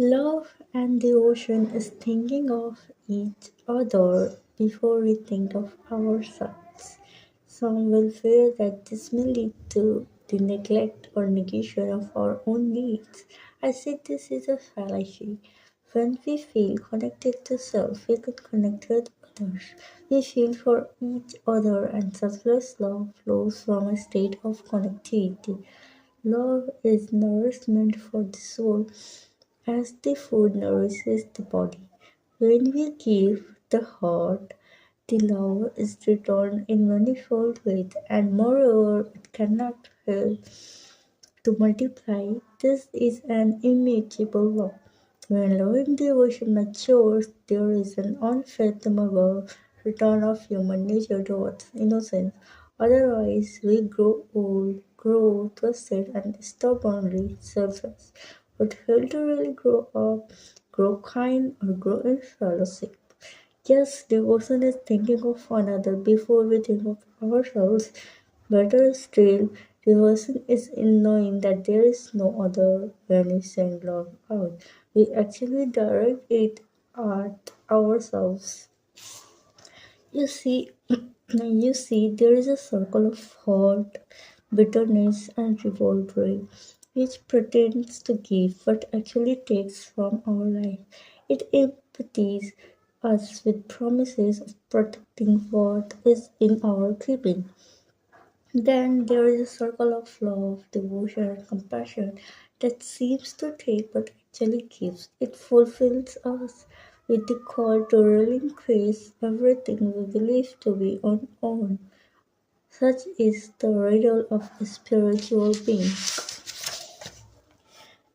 Love and devotion is thinking of each other before we think of ourselves. Some will fear that this may lead to the neglect or negation of our own needs. I say this is a fallacy. When we feel connected to self, we can connect with others. We feel for each other, and selfless love flows from a state of connectivity. Love is nourishment for the soul as the food nourishes the body. When we give the heart, the love is returned in manifold ways, and moreover, it cannot fail to multiply. This is an immutable law. When loving devotion matures, there is an unfathomable return of human nature towards innocence. Otherwise, we grow old, grow twisted, and stubbornly selfish, but fail to really grow up, grow kind, or grow in fellowship. Yes, devotion is thinking of another before we think of ourselves. Better still, devotion is in knowing that there is no other when we send love out. We actually direct it at ourselves. There is a circle of hurt, bitterness, and rivalry, which pretends to give but actually takes from our life. It empathies us with promises of protecting what is in our keeping. Then there is a circle of love, devotion, and compassion that seems to take but actually gives. It fulfills us with the call to relinquish everything we believe to be unowned. Such is the riddle of a spiritual being.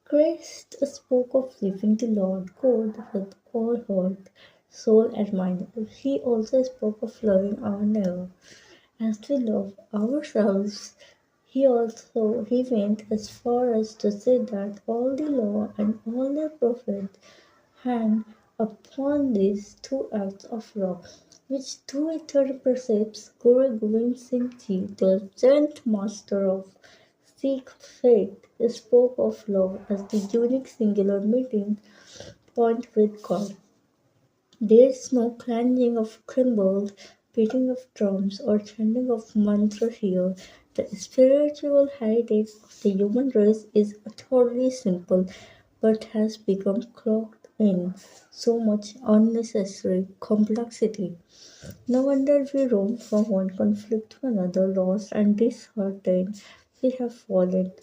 Christ spoke of living the Lord God with all heart, soul, and mind. He also spoke of loving our neighbor. As we love ourselves, he went as far as to say that all the law and all the prophets hang upon these two acts of love, which two eternal precepts Guru Gobind Singh Ji, the Saint Master of Sikh faith, spoke of love as the unique singular meeting point with God. There is no clanging of cymbals, beating of drums, or chanting of mantras here. The spiritual heritage of the human race is utterly simple, but has become clogged in so much unnecessary complexity. No wonder we roam from one conflict to another, lost and disheartened. We have fallen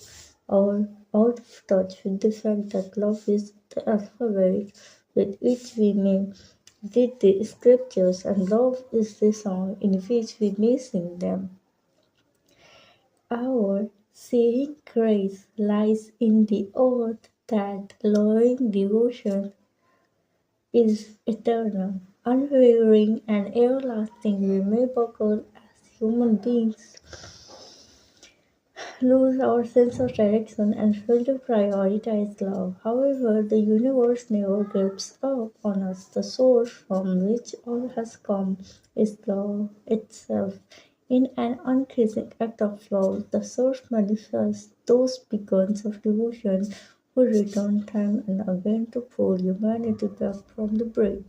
our out of touch with the fact that love is the alphabet with which we may read the scriptures, and love is the song in which we may sing them. Our saving grace lies in the oath that loving devotion is eternal, unwavering, and everlasting. We may buckle as human beings, lose our sense of direction, and fail to prioritize love. However, the universe never gives up on us. The source from which all has come is love itself. In an unceasing act of love, the source manifests those beacons of devotion who return time and again to pull humanity back from the brink.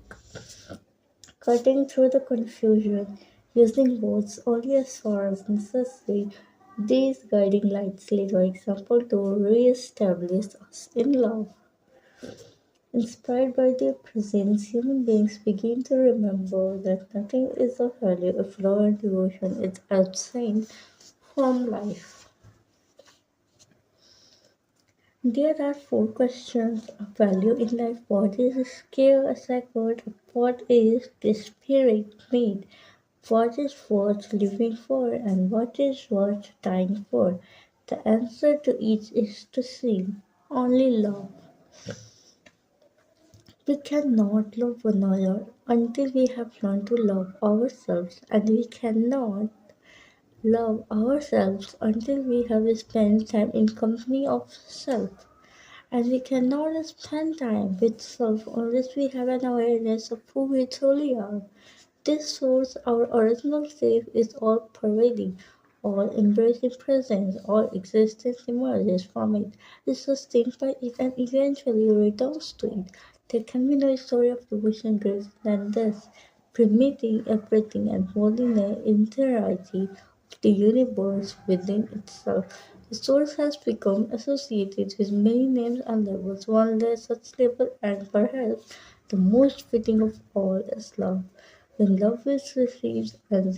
Cutting through the confusion, using words only as far as necessary, these guiding lights lead by example to re-establish us in love. Inspired by their presence, human beings begin to remember that nothing is of value if love and devotion is absent from life. There are four questions of value in life. What is care sacred? What is the spirit made? What is worth living for and what is worth dying for? The answer to each is the same, only love. We cannot love one another until we have learned to love ourselves, and we cannot love ourselves until we have spent time in company of self. And we cannot spend time with self unless we have an awareness of who we truly are. This source, our original self, is all pervading, all embracing presence, all existence emerges from it, is sustained by it, and eventually returns to it. There can be no story of devotion greater than this, permitting everything and holding the entirety of the universe within itself. The source has become associated with many names and levels. One less such label, and perhaps the most fitting of all is love. When love is received and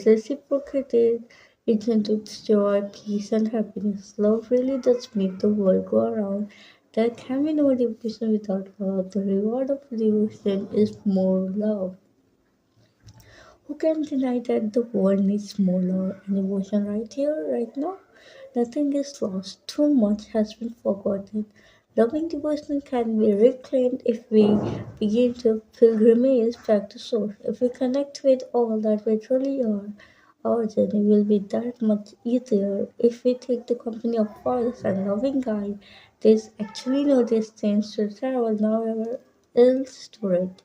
reciprocated, it generates joy, peace, and happiness. Love really does make the world go around. There can be no devotion without love. The reward of devotion is more love. Who can deny that the world needs more love and devotion right here, right now? Nothing is lost. Too much has been forgotten. Loving devotion can be reclaimed if we begin to pilgrimage back to source. If we connect with all that we truly are, our journey will be that much easier. If we take the company of forest and loving guide, there's actually no distance to travel nowhere else to it.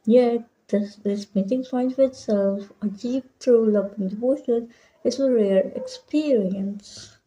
Yet, this meeting point with self, a deep, true love and devotion, is a rare experience.